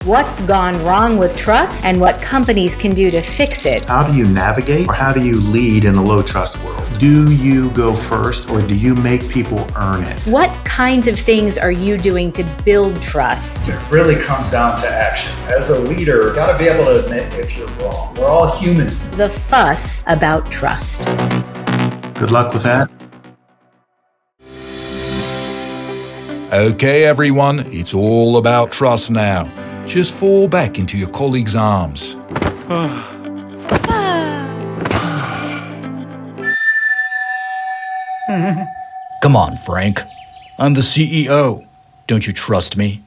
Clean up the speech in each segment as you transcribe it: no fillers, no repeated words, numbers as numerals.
What's gone wrong with trust and what companies can do to fix it. How do you navigate or how do you lead in a low trust world? Do you go first or do you make people earn it? What kinds of things are you doing to build trust? It really comes down to action. As a leader, you got to be able to admit if you're wrong. We're all human. The fuss about trust. Good luck with that. Okay, everyone, it's all about trust now. Just fall back into your colleague's arms. Come on, Frank. I'm the CEO. Don't you trust me?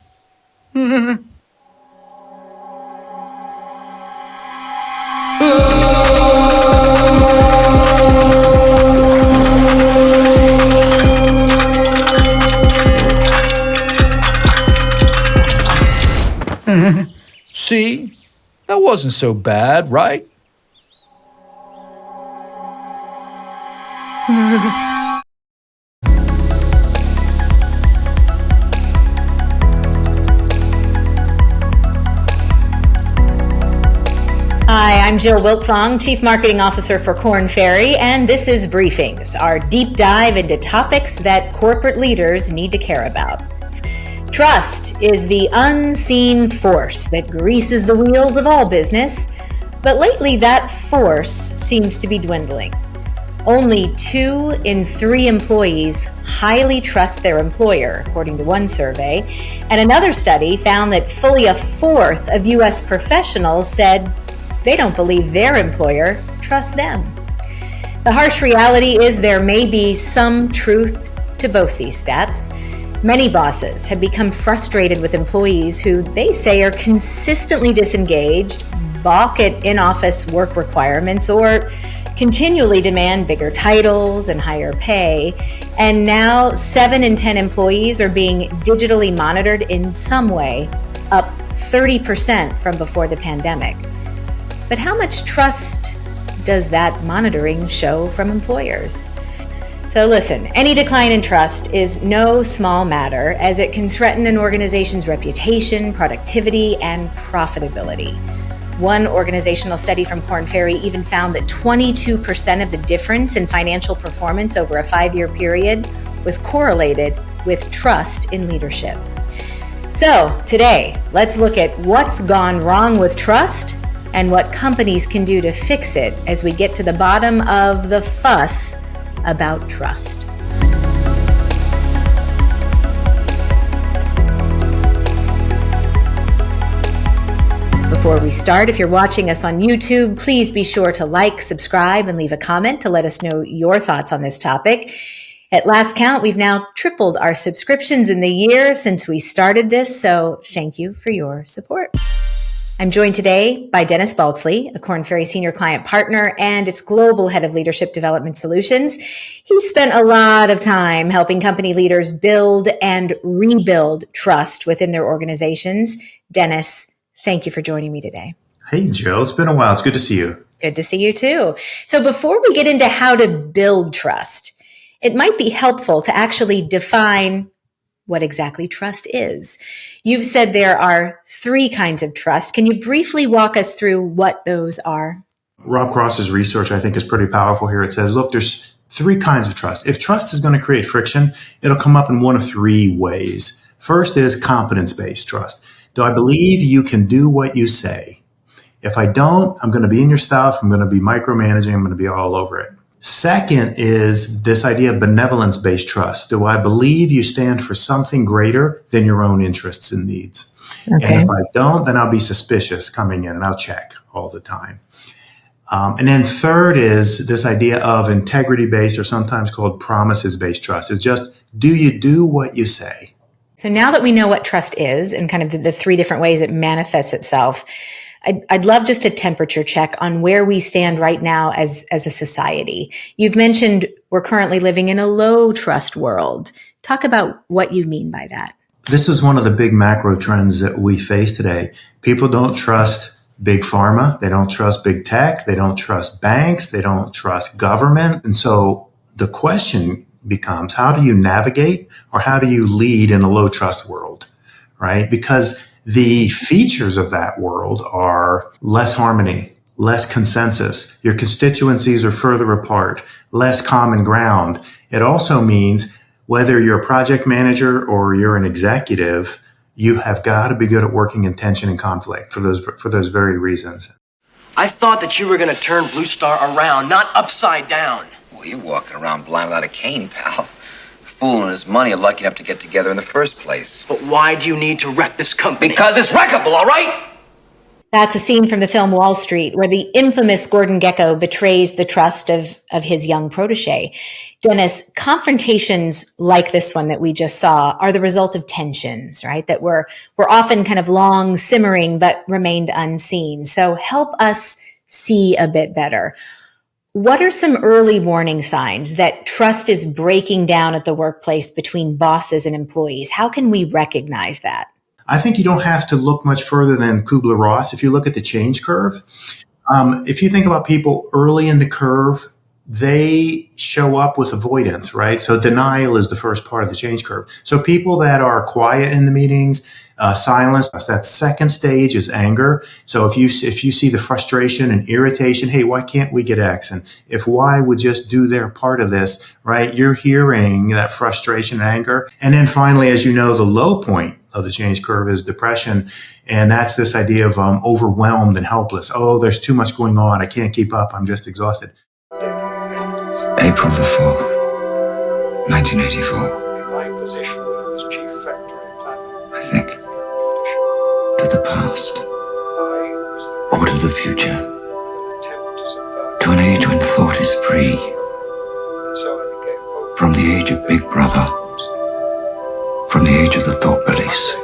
See? That wasn't so bad, right? Hi, I'm Jill Wiltfong, Chief Marketing Officer for Korn Ferry, and this is Briefings, our deep dive into topics that corporate leaders need to care about. Trust is the unseen force that greases the wheels of all business, but lately that force seems to be dwindling. Only 2 in 3 employees highly trust their employer, according to one survey, and another study found that fully a fourth of U.S. professionals said they don't believe their employer trusts them. The harsh reality is there may be some truth to both these stats. Many bosses have become frustrated with employees who they say are consistently disengaged, balk at in-office work requirements, or continually demand bigger titles and higher pay. And now 7 in 10 employees are being digitally monitored in some way, up 30% from before the pandemic. But how much trust does that monitoring show from employers? So listen, any decline in trust is no small matter, as it can threaten an organization's reputation, productivity, and profitability. One organizational study from Korn Ferry even found that 22% of the difference in financial performance over a 5-year period was correlated with trust in leadership. So today, let's look at what's gone wrong with trust and what companies can do to fix it as we get to the bottom of the fuss about trust. Before we start, if you're watching us on YouTube, please be sure to like, subscribe, and leave a comment to let us know your thoughts on this topic. At last count, we've now tripled our subscriptions in the year since we started this, so thank you for your support. I'm joined today by Dennis Baltzley, a Korn Ferry Senior Client Partner and its Global Head of Leadership Development Solutions. He's spent a lot of time helping company leaders build and rebuild trust within their organizations. Dennis, thank you for joining me today. Hey, Jill. It's been a while. It's good to see you. Good to see you too. So before we get into how to build trust, it might be helpful to actually define what exactly trust is. You've said there are 3 kinds of trust. Can you briefly walk us through what those are? Rob Cross's research, I think, is pretty powerful here. It says, look, there's 3 kinds of trust. If trust is going to create friction, it'll come up in one of 3 ways. First is competence-based trust. Do I believe you can do what you say? If I don't, I'm going to be in your stuff. I'm going to be micromanaging. I'm going to be all over it. Second is this idea of benevolence-based trust. Do I believe you stand for something greater than your own interests and needs? Okay. And if I don't, then I'll be suspicious coming in and I'll check all the time. And then third is this idea of integrity-based, or sometimes called promises-based trust. It's just, do you do what you say? So now that we know what trust is and kind of the 3 different ways it manifests itself, I'd love just a temperature check on where we stand right now as a society. You've mentioned we're currently living in a low trust world. Talk about what you mean by that. This is one of the big macro trends that we face today. People don't trust big pharma. They don't trust big tech. They don't trust banks. They don't trust government. And so the question becomes, how do you navigate or how do you lead in a low trust world, right? Because The features of that world are less harmony, less consensus. Your constituencies are further apart, less common ground. It also means whether you're a project manager or you're an executive, you have got to be good at working in tension and conflict for those very reasons. I thought that you were going to turn Blue Star around, not upside down. Well, you're walking around blind without a cane, pal. The fool and his money are lucky enough to get together in the first place. But why do you need to wreck this company? Because it's wreckable, all right? That's a scene from the film Wall Street, where the infamous Gordon Gekko betrays the trust of his young protege. Dennis, confrontations like this one that we just saw are the result of tensions, right? That were often kind of long simmering, but remained unseen. So help us see a bit better. What are some early warning signs that trust is breaking down at the workplace between bosses and employees? How can we recognize that? I think you don't have to look much further than Kubler-Ross. If you look at the change curve, if you think about people early in the curve, they show up with avoidance, right? So denial is the first part of the change curve. So people that are quiet in the meetings, silence, that second stage is anger. So if you see the frustration and irritation, hey, why can't we get X? And if Y would just do their part of this, right? You're hearing that frustration and anger. And then finally, as you know, the low point of the change curve is depression. And that's this idea of overwhelmed and helpless. Oh, there's too much going on. I can't keep up. I'm just exhausted. April the 4th, 1984. I think. To the past. Or to the future. To an age when thought is free. From the age of Big Brother. From the age of the thought police.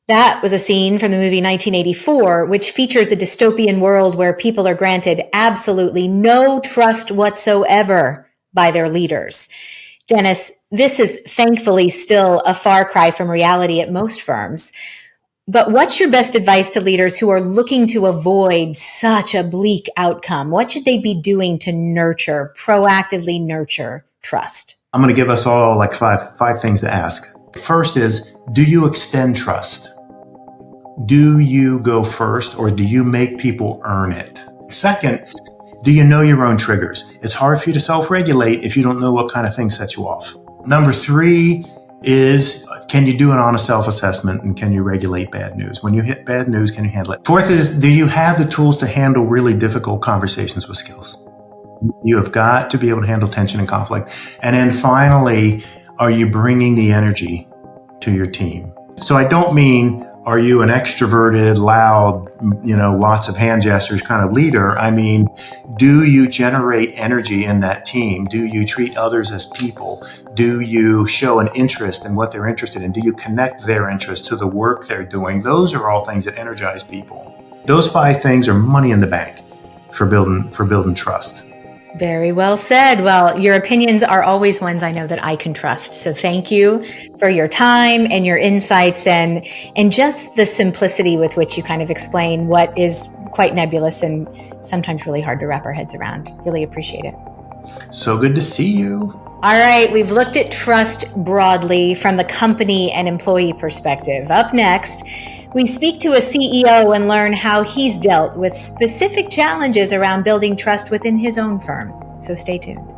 That was a scene from the movie 1984, which features a dystopian world where people are granted absolutely no trust whatsoever by their leaders. Dennis, this is thankfully still a far cry from reality at most firms. But what's your best advice to leaders who are looking to avoid such a bleak outcome? What should they be doing to proactively nurture trust? I'm going to give us all like five things to ask. First is, do you extend trust? Do you go first, or do you make people earn it? Second, do you know your own triggers? It's hard for you to self-regulate if you don't know what kind of things set you off. Number 3 is, can you do an honest self-assessment, and can you regulate bad news? When you hit bad news, can you handle it? 4th is, do you have the tools to handle really difficult conversations with skills? You have got to be able to handle tension and conflict. And then finally, are you bringing the energy to your team? So I don't mean, are you an extroverted, loud, lots of hand gestures kind of leader? I mean, do you generate energy in that team? Do you treat others as people? Do you show an interest in what they're interested in? Do you connect their interest to the work they're doing? Those are all things that energize people. Those 5 things are money in the bank for building trust. Very well said. Well, your opinions are always ones I know that I can trust. So thank you for your time and your insights and just the simplicity with which you kind of explain what is quite nebulous and sometimes really hard to wrap our heads around. Really appreciate it. So good to see you. All right, we've looked at trust broadly from the company and employee perspective. Up next, we speak to a CEO and learn how he's dealt with specific challenges around building trust within his own firm. So stay tuned.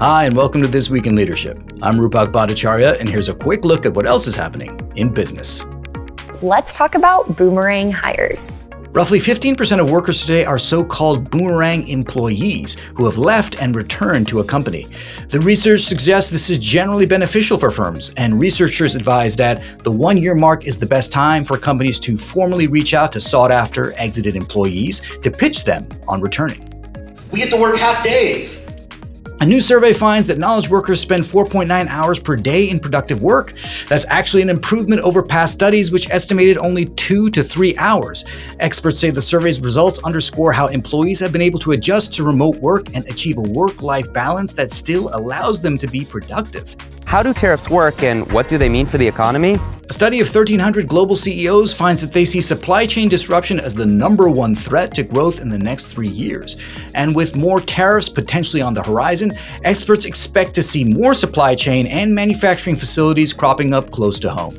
Hi, and welcome to This Week in Leadership. I'm Rupak Bhattacharya, and here's a quick look at what else is happening in business. Let's talk about boomerang hires. Roughly 15% of workers today are so-called boomerang employees who have left and returned to a company. The research suggests this is generally beneficial for firms, and researchers advise that the 1-year mark is the best time for companies to formally reach out to sought-after exited employees to pitch them on returning. We get to work half days. A new survey finds that knowledge workers spend 4.9 hours per day in productive work. That's actually an improvement over past studies, which estimated only 2 to 3 hours. Experts say the survey's results underscore how employees have been able to adjust to remote work and achieve a work-life balance that still allows them to be productive. How do tariffs work and what do they mean for the economy? A study of 1,300 global CEOs finds that they see supply chain disruption as the #1 threat to growth in the next 3 years. And with more tariffs potentially on the horizon, experts expect to see more supply chain and manufacturing facilities cropping up close to home.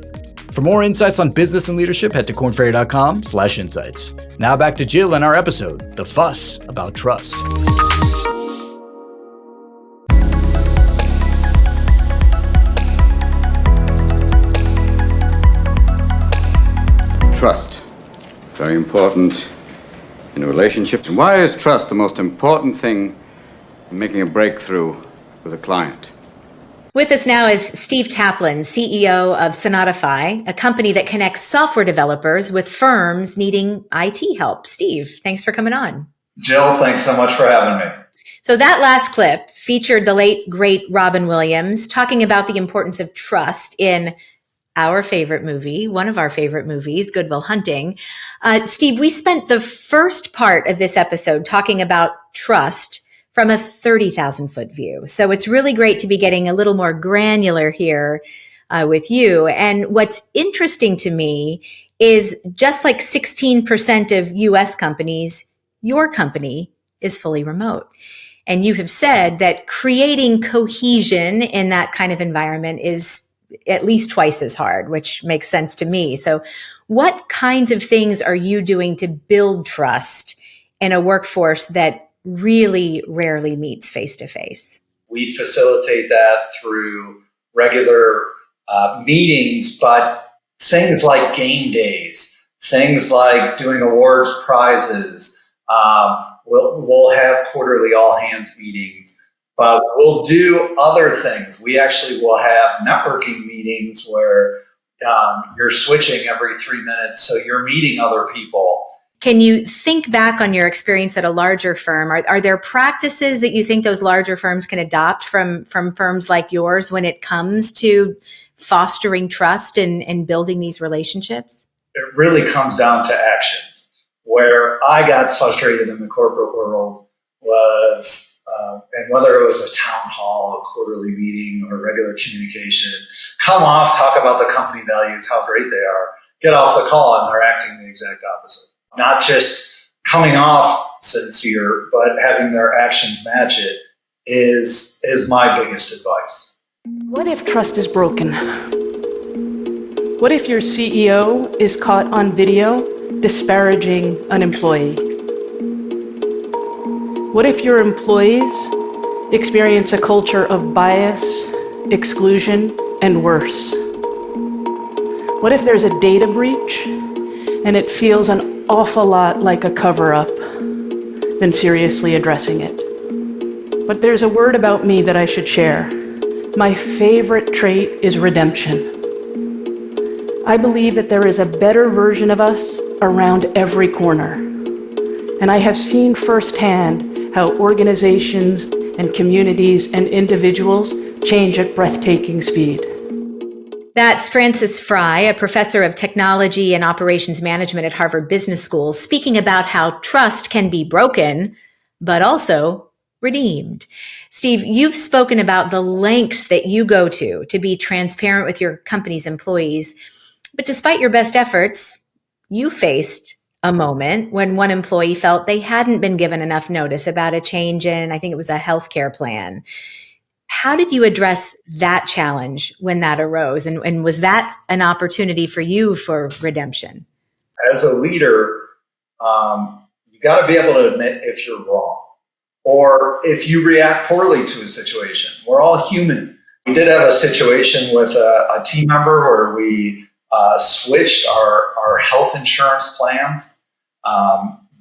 For more insights on business and leadership, head to kornferry.com/insights. Now back to Jill and our episode, The Fuss About Trust. Trust. Very important in a relationship. And why is trust the most important thing in making a breakthrough with a client? With us now is Steve Taplin, CEO of Sonatify, a company that connects software developers with firms needing IT help. Steve, thanks for coming on. Jill, thanks so much for having me. So that last clip featured the late, great Robin Williams talking about the importance of trust in our favorite movie, one of our favorite movies, Good Will Hunting. Steve, we spent the first part of this episode talking about trust from a 30,000-foot view. So it's really great to be getting a little more granular here with you. And what's interesting to me is just like 16% of US companies, your company is fully remote. And you have said that creating cohesion in that kind of environment is at least twice as hard, which makes sense to me. So what kinds of things are you doing to build trust in a workforce that really rarely meets face to face? We facilitate that through regular meetings, but things like game days, things like doing awards, prizes, we'll have quarterly all hands meetings. But we'll do other things. We actually will have networking meetings where you're switching every 3 minutes, so you're meeting other people. Can you think back on your experience at a larger firm? Are there practices that you think those larger firms can adopt from firms like yours when it comes to fostering trust and building these relationships? It really comes down to actions. Where I got frustrated in the corporate world was and whether it was a town hall, a quarterly meeting, or regular communication, come off, talk about the company values, how great they are, get off the call, and they're acting the exact opposite. Not just coming off sincere, but having their actions match it is my biggest advice. What if trust is broken? What if your CEO is caught on video disparaging an employee? What if your employees experience a culture of bias, exclusion, and worse? What if there's a data breach and it feels an awful lot like a cover-up than seriously addressing it? But there's a word about me that I should share. My favorite trait is redemption. I believe that there is a better version of us around every corner. And I have seen firsthand how organizations and communities and individuals change at breathtaking speed. That's Frances Fry, a professor of technology and operations management at Harvard Business School, speaking about how trust can be broken, but also redeemed. Steve, you've spoken about the lengths that you go to be transparent with your company's employees. But despite your best efforts, you faced a moment when one employee felt they hadn't been given enough notice about a change in, I think it was a healthcare plan. How did you address that challenge when that arose? And was that an opportunity for you for redemption? As a leader, you got to be able to admit if you're wrong or if you react poorly to a situation. We're all human. We did have a situation with a team member where we switched our health insurance plans.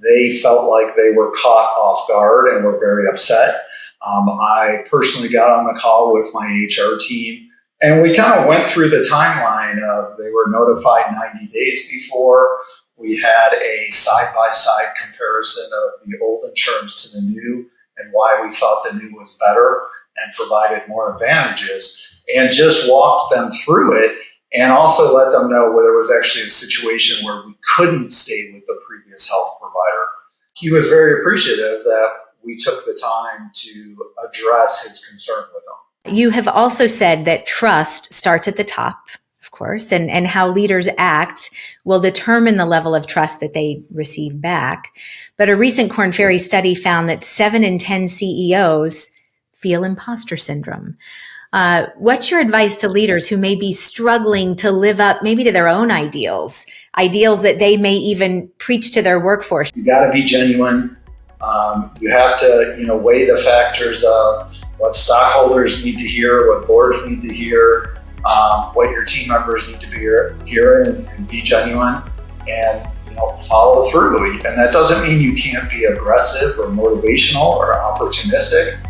They felt like they were caught off guard and were very upset. I personally got on the call with my HR team, and we kind of went through the timeline of they were notified 90 days before. We had a side-by-side comparison of the old insurance to the new and why we thought the new was better and provided more advantages, and just walked them through it. And also let them know where there was actually a situation where we couldn't stay with the previous health provider. He was very appreciative that we took the time to address his concern with him. You have also said that trust starts at the top, of course, and how leaders act will determine the level of trust that they receive back. But a recent Korn Ferry study found that 7 in 10 CEOs feel imposter syndrome. What's your advice to leaders who may be struggling to live up maybe to their own ideals that they may even preach to their workforce? You got to be genuine. You have to, weigh the factors of what stockholders need to hear, what boards need to hear, what your team members need to hear and be genuine and, follow through. And that doesn't mean you can't be aggressive or motivational or opportunistic,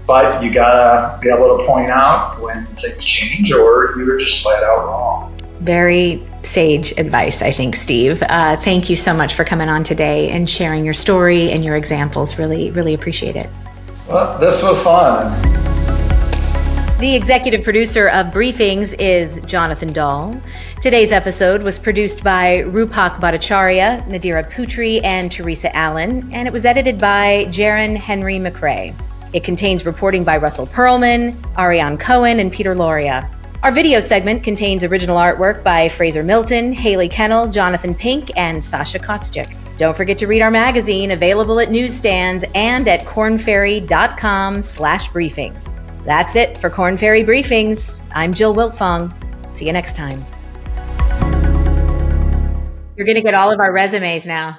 but you gotta be able to point out when things change or you're just flat out wrong. Very sage advice, I think, Steve. Thank you so much for coming on today and sharing your story and your examples. Really, really appreciate it. Well, this was fun. The executive producer of Briefings is Jonathan Dahl. Today's episode was produced by Rupak Bhattacharya, Nadira Putri, and Teresa Allen, and it was edited by Jaron Henry McRae. It contains reporting by Russell Perlman, Ariane Cohen, and Peter Loria. Our video segment contains original artwork by Fraser Milton, Haley Kennel, Jonathan Pink, and Sasha Kotschik. Don't forget to read our magazine, available at newsstands and at kornferry.com/briefings. That's it for Korn Ferry Briefings. I'm Jill Wiltfong. See you next time. You're going to get all of our resumes now.